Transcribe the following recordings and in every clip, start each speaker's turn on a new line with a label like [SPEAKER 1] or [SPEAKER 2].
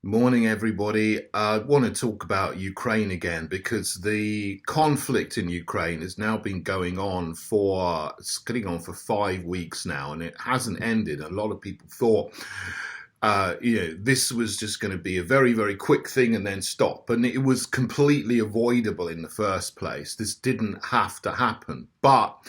[SPEAKER 1] Morning, everybody. I want to talk about Ukraine again because the conflict in Ukraine has now been it's getting on for 5 weeks now, and it hasn't ended. A lot of people thought, this was just going to be a very, very quick thing and then stop. And it was completely avoidable in the first place. This didn't have to happen, but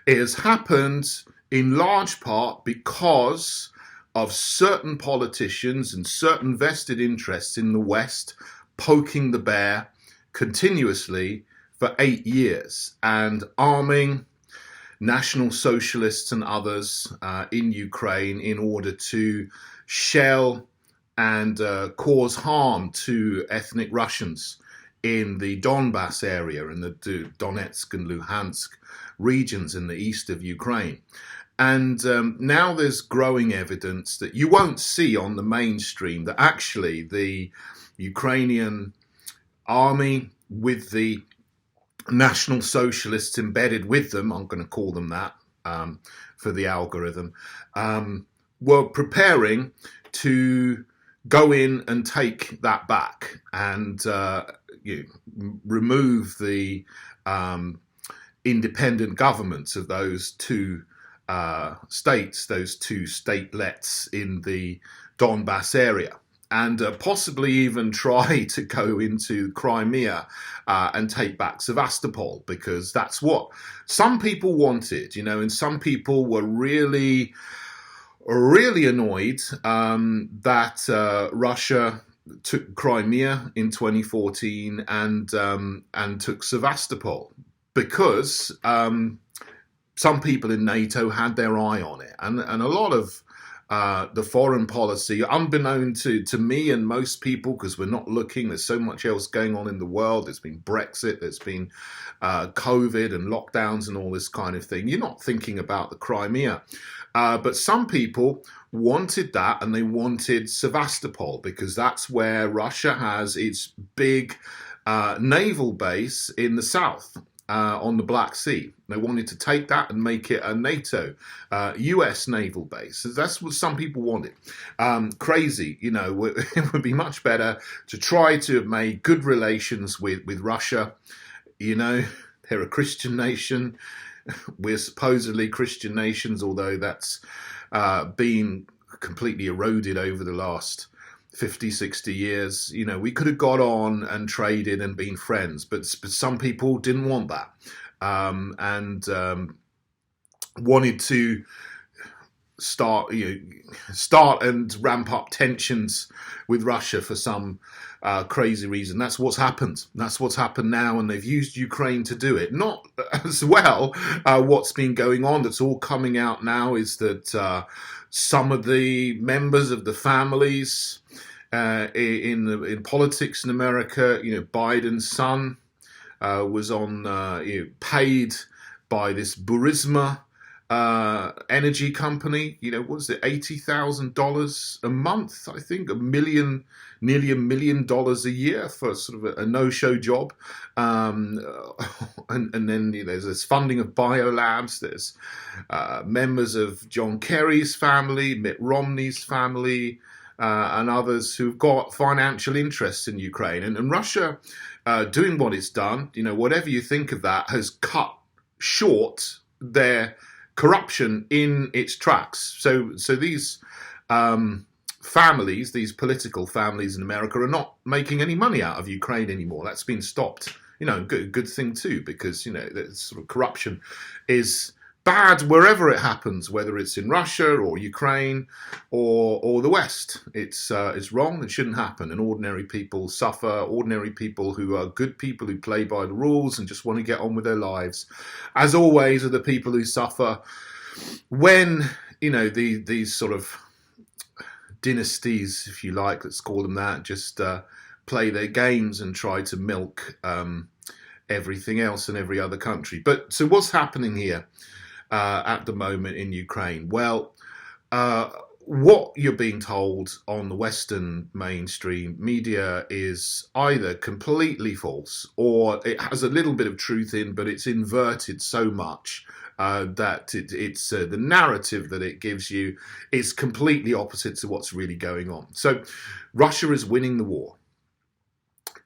[SPEAKER 1] it has happened in large part because of certain politicians and certain vested interests in the West poking the bear continuously for 8 years and arming National Socialists and others in Ukraine in order to shell and cause harm to ethnic Russians in the Donbass area, in the Donetsk and Luhansk regions in the east of Ukraine. And now there's growing evidence that you won't see on the mainstream that actually the Ukrainian army, with the National Socialists embedded with them, I'm going to call them that for the algorithm, were preparing to go in and take that back and remove the independent governments of those two states, those two statelets in the Donbass area, and possibly even try to go into Crimea and take back Sevastopol, because that's what some people wanted, and some people were really, really annoyed that Russia took Crimea in 2014 and took Sevastopol, because some people in NATO had their eye on it, and a lot of the foreign policy, unbeknown to me and most people, because we're not looking. There's so much else going on in the world. There's been Brexit, there's been COVID and lockdowns and all this kind of thing. You're not thinking about the Crimea. But some people wanted that, and they wanted Sevastopol, because that's where Russia has its big naval base in the south. On the Black Sea. They wanted to take that and make it a NATO, US naval base. So that's what some people wanted. Crazy, it would be much better to try to have made good relations with Russia. They're a Christian nation. We're supposedly Christian nations, although that's been completely eroded over the last 50, 60 years. We could have got on and traded and been friends, but some people didn't want that, and wanted to start and ramp up tensions with Russia for some crazy reason. That's what's happened. That's what's happened now, and they've used Ukraine to do it. Not as well. What's been going on that's all coming out now is that some of the members of the families in politics in America, Biden's son was paid by this Burisma energy company. What was it, $80,000 a month? I think nearly $1 million a year for sort of a no-show job. And then there's this funding of biolabs. There's members of John Kerry's family, Mitt Romney's family, and others who've got financial interests in Ukraine. And Russia, doing what it's done, whatever you think of that, has cut short their corruption in its tracks. So these families, these political families in America, are not making any money out of Ukraine anymore. That's been stopped. Good thing too, because that sort of corruption is bad wherever it happens, whether it's in Russia or Ukraine or the West. It's wrong. It shouldn't happen. And ordinary people suffer. Ordinary people who are good people who play by the rules and just want to get on with their lives, as always, are the people who suffer when these sort of dynasties, if you like, let's call them that, just play their games and try to milk everything else in every other country. But so what's happening here at the moment in Ukraine? Well, what you're being told on the Western mainstream media is either completely false, or it has a little bit of truth in, but it's inverted so much that it's the narrative that it gives you is completely opposite to what's really going on. So Russia is winning the war,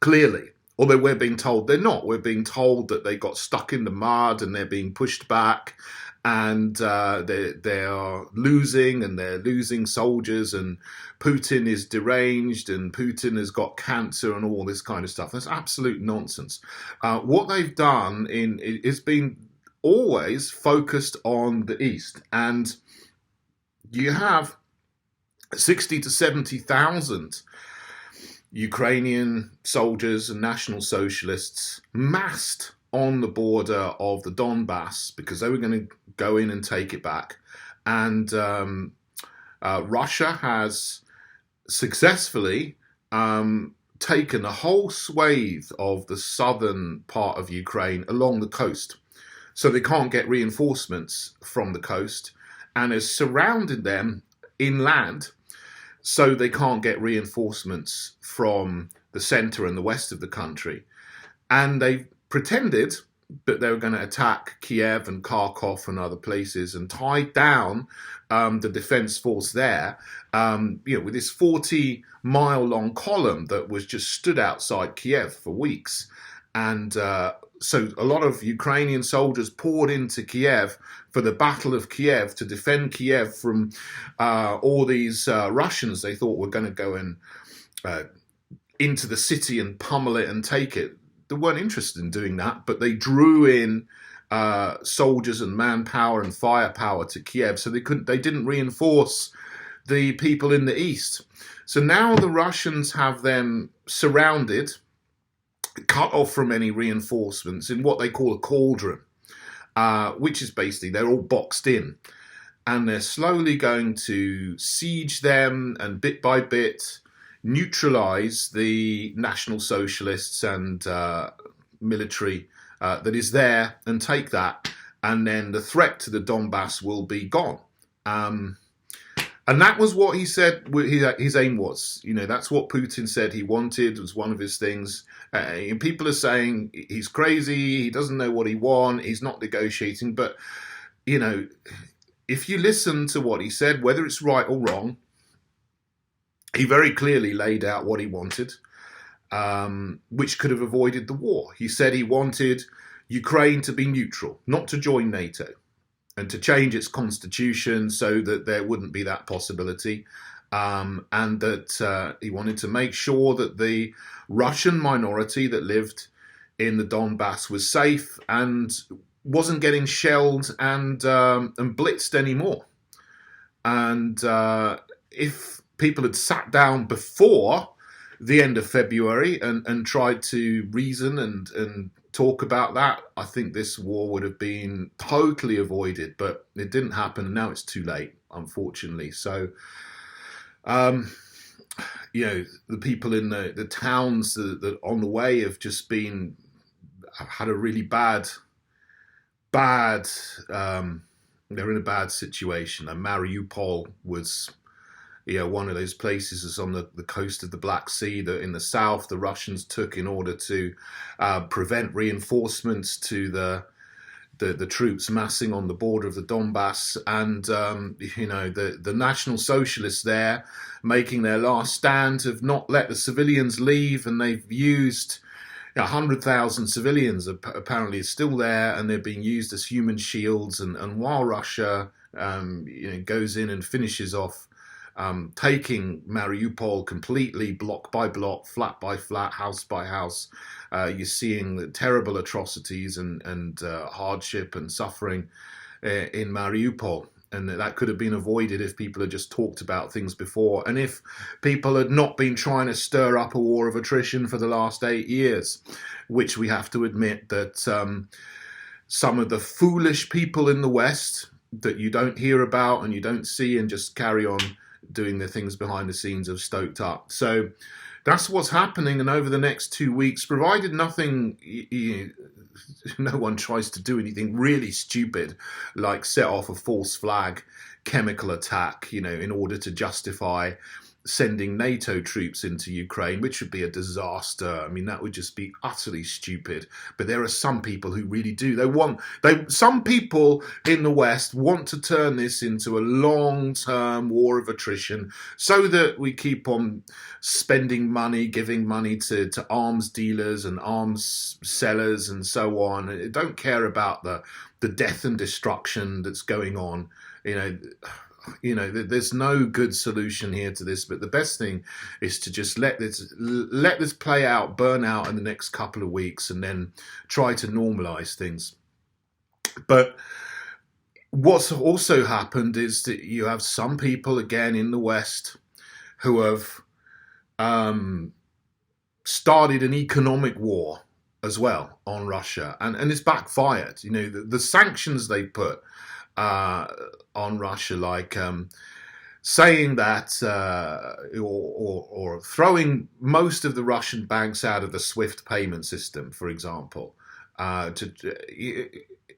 [SPEAKER 1] clearly. Although we're being told they're not. We're being told that they got stuck in the mud and they're being pushed back, and they are losing, and they're losing soldiers, and Putin is deranged, and Putin has got cancer, and all this kind of stuff. That's absolute nonsense. What they've done is been always focused on the East, and you have 60 to 70,000 Ukrainian soldiers and National Socialists massed on the border of the Donbass because they were going to go in and take it back. And Russia has successfully taken a whole swathe of the southern part of Ukraine along the coast. So they can't get reinforcements from the coast, and has surrounded them inland, so they can't get reinforcements from the centre and the west of the country. And they pretended that they were going to attack Kiev and Kharkov and other places and tie down the defence force there, with this 40-mile-long column that was just stood outside Kiev for weeks. And so a lot of Ukrainian soldiers poured into Kiev for the Battle of Kiev to defend Kiev from all these Russians they thought were going to go and into the city and pummel it and take it. They weren't interested in doing that, but they drew in soldiers and manpower and firepower to Kiev, so they didn't reinforce the people in the east. So now the Russians have them surrounded, cut off from any reinforcements in what they call a cauldron, which is basically they're all boxed in, and they're slowly going to siege them and bit by bit neutralize the National Socialists and military that is there and take that, and then the threat to the Donbass will be gone. And that was what he said his aim was. That's what Putin said he wanted, was one of his things. And people are saying he's crazy, he doesn't know what he wants, he's not negotiating. But, if you listen to what he said, whether it's right or wrong, he very clearly laid out what he wanted, which could have avoided the war. He said he wanted Ukraine to be neutral, not to join NATO, and to change its constitution so that there wouldn't be that possibility, and that he wanted to make sure that the Russian minority that lived in the Donbass was safe and wasn't getting shelled and blitzed anymore. And if people had sat down before the end of February and tried to reason and talk about that, I think this war would have been totally avoided, but it didn't happen, and now it's too late, unfortunately. So, the people in the towns that on the way have just had a really bad, they're in a bad situation. And Mariupol was, one of those places is on the coast of the Black Sea that in the south the Russians took in order to prevent reinforcements to the troops massing on the border of the Donbass. And the National Socialists there, making their last stand, have not let the civilians leave, and they've used 100,000 civilians apparently is still there, and they're being used as human shields. And while Russia goes in and finishes off taking Mariupol completely, block by block, flat by flat, house by house, you're seeing the terrible atrocities and hardship and suffering in Mariupol. And that could have been avoided if people had just talked about things before, and if people had not been trying to stir up a war of attrition for the last 8 years, which we have to admit that some of the foolish people in the West that you don't hear about and you don't see and just carry on doing the things behind the scenes have stoked up. So that's what's happening. And over the next 2 weeks, provided no one tries to do anything really stupid, like set off a false flag chemical attack, in order to justify sending NATO troops into Ukraine, which would be a disaster. I mean, that would just be utterly stupid. But there are some people who really do. Some people in the West want to turn this into a long-term war of attrition so that we keep on spending money, giving money to arms dealers and arms sellers and so on. They don't care about the death and destruction that's going on. There's no good solution here to this, but the best thing is to just let this play out, burn out in the next couple of weeks, and then try to normalize things. But what's also happened is that you have some people, again, in the West who have started an economic war as well on Russia, and it's backfired. The sanctions they put on Russia, like saying that or throwing most of the Russian banks out of the SWIFT payment system, for example,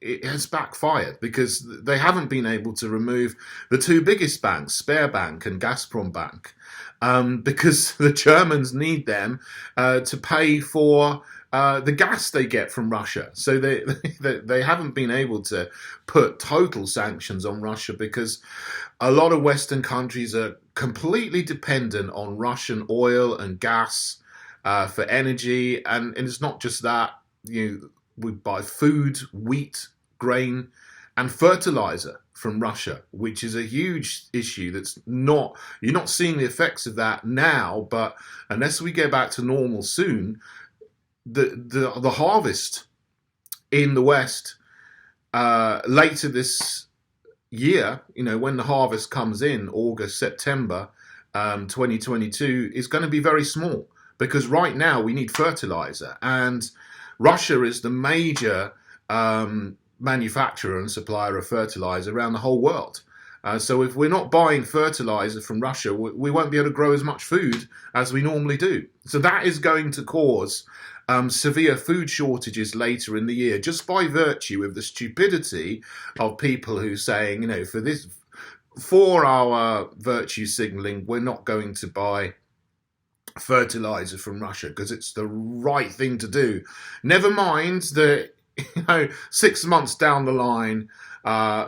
[SPEAKER 1] it has backfired because they haven't been able to remove the two biggest banks, Sberbank and Gazprom Bank, because the Germans need them to pay for the gas they get from Russia. So they haven't been able to put total sanctions on Russia because a lot of Western countries are completely dependent on Russian oil and gas for energy. And it's not just that. We buy food, wheat, grain, and fertilizer from Russia, which is a huge issue. You're not seeing the effects of that now, but unless we get back to normal soon, the harvest in the West later this year, when the harvest comes in August, September 2022, is going to be very small because right now we need fertilizer, and Russia is the major manufacturer and supplier of fertilizer around the whole world. So if we're not buying fertilizer from Russia, we won't be able to grow as much food as we normally do. So that is going to cause severe food shortages later in the year, just by virtue of the stupidity of people who saying, for our virtue signaling, we're not going to buy fertilizer from Russia because it's the right thing to do. Never mind that 6 months down the line,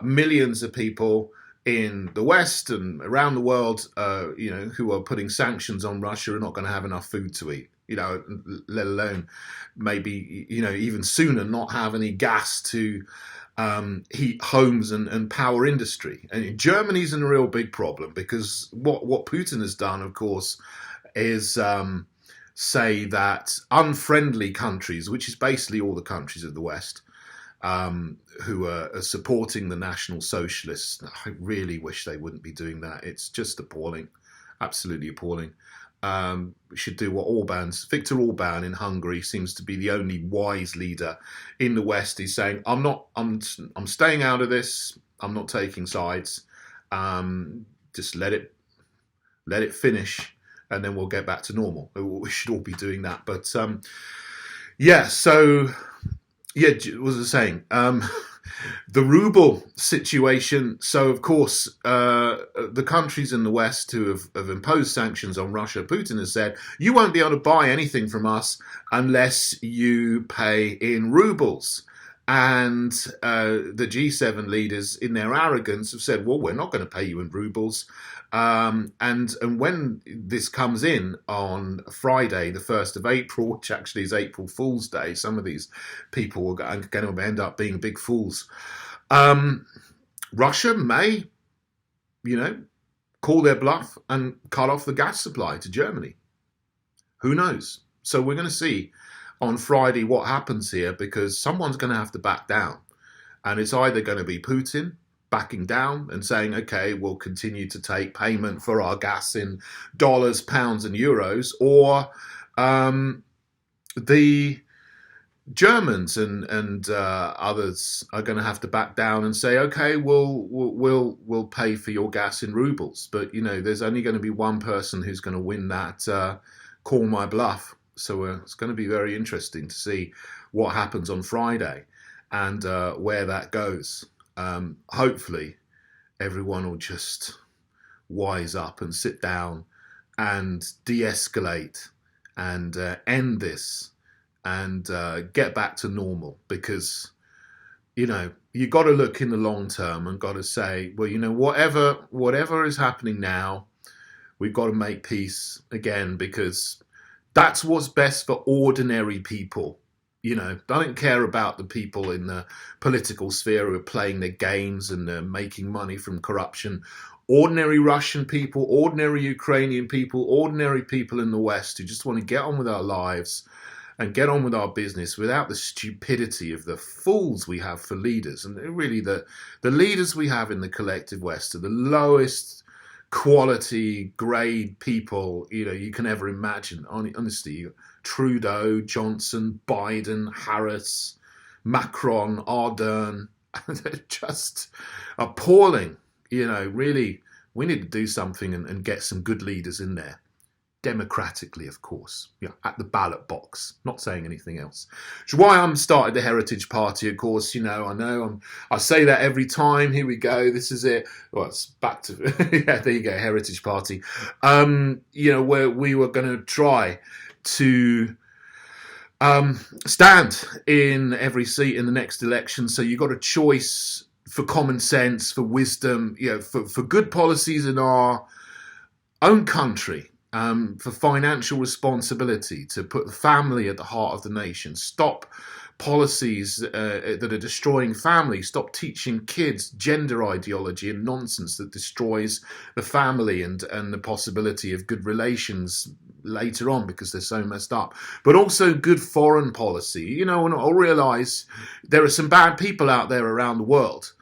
[SPEAKER 1] millions of people in the West and around the world, who are putting sanctions on Russia are not going to have enough food to eat. Let alone maybe, even sooner not have any gas to heat homes and power industry. And Germany's in a real big problem because what Putin has done, of course, is say that unfriendly countries, which is basically all the countries of the West, who are supporting the National Socialists. I really wish they wouldn't be doing that. It's just appalling, absolutely appalling. We should do what Viktor Orban in Hungary seems to be the only wise leader in the West. He's saying, I'm staying out of this. I'm not taking sides. Just let it finish, and then we'll get back to normal. We should all be doing that. But so what was I saying? The ruble situation. So, of course, the countries in the West who have imposed sanctions on Russia, Putin has said, you won't be able to buy anything from us unless you pay in rubles. And the G7 leaders, in their arrogance, have said, well, we're not going to pay you in rubles. And when this comes in on Friday, the 1st of April, which actually is April Fool's Day, some of these people are going to end up being big fools. Russia may, call their bluff and cut off the gas supply to Germany. Who knows? So we're going to see on Friday what happens here, because someone's going to have to back down. And it's either going to be Putin backing down and saying, okay, we'll continue to take payment for our gas in dollars, pounds, and euros, or the Germans and others are going to have to back down and say, okay, we'll pay for your gas in rubles. But there's only going to be one person who's going to win that call my bluff. So it's going to be very interesting to see what happens on Friday and where that goes. Hopefully everyone will just wise up and sit down and de-escalate and end this and get back to normal, because you got to look in the long term and got to say, well, whatever is happening now, we've got to make peace again, because that's what's best for ordinary people. I don't care about the people in the political sphere who are playing their games and making money from corruption. Ordinary Russian people, ordinary Ukrainian people, ordinary people in the West who just want to get on with our lives and get on with our business without the stupidity of the fools we have for leaders. And really, the leaders we have in the collective West are the lowest quality grade people you can ever imagine. Honestly, Trudeau, Johnson, Biden, Harris, Macron, Ardern, they're just appalling. Really, we need to do something and get some good leaders in there. Democratically, of course, at the ballot box, not saying anything else. Which is why I'm started the Heritage Party, of course. I say that every time. Here we go. This is it. Well, it's back to, yeah, there you go, Heritage Party. Where we were going to try to stand in every seat in the next election. So you got a choice for common sense, for wisdom, for good policies in our own country. For financial responsibility, to put the family at the heart of the nation, stop policies that are destroying families, stop teaching kids gender ideology and nonsense that destroys the family and the possibility of good relations later on because they're so messed up, but also good foreign policy. And I'll realise there are some bad people out there around the world.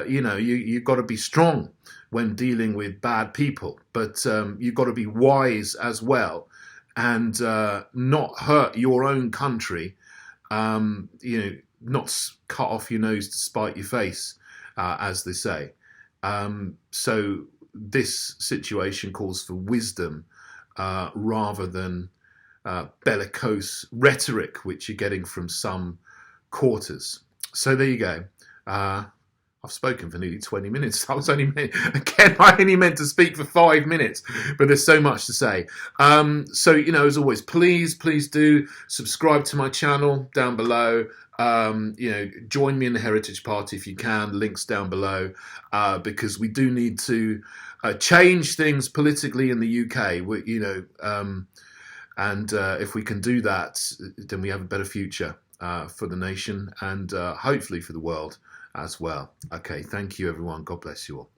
[SPEAKER 1] You've got to be strong when dealing with bad people, but you've got to be wise as well and not hurt your own country, not cut off your nose to spite your face, as they say. So this situation calls for wisdom rather than bellicose rhetoric, which you're getting from some quarters. So there you go. I've spoken for nearly 20 minutes. I only meant to speak for 5 minutes, but there's so much to say. As always, please do subscribe to my channel down below. Join me in the Heritage Party if you can. Links down below, because we do need to change things politically in the UK. If we can do that, then we have a better future for the nation and hopefully for the world as well. Okay, thank you everyone. God bless you all.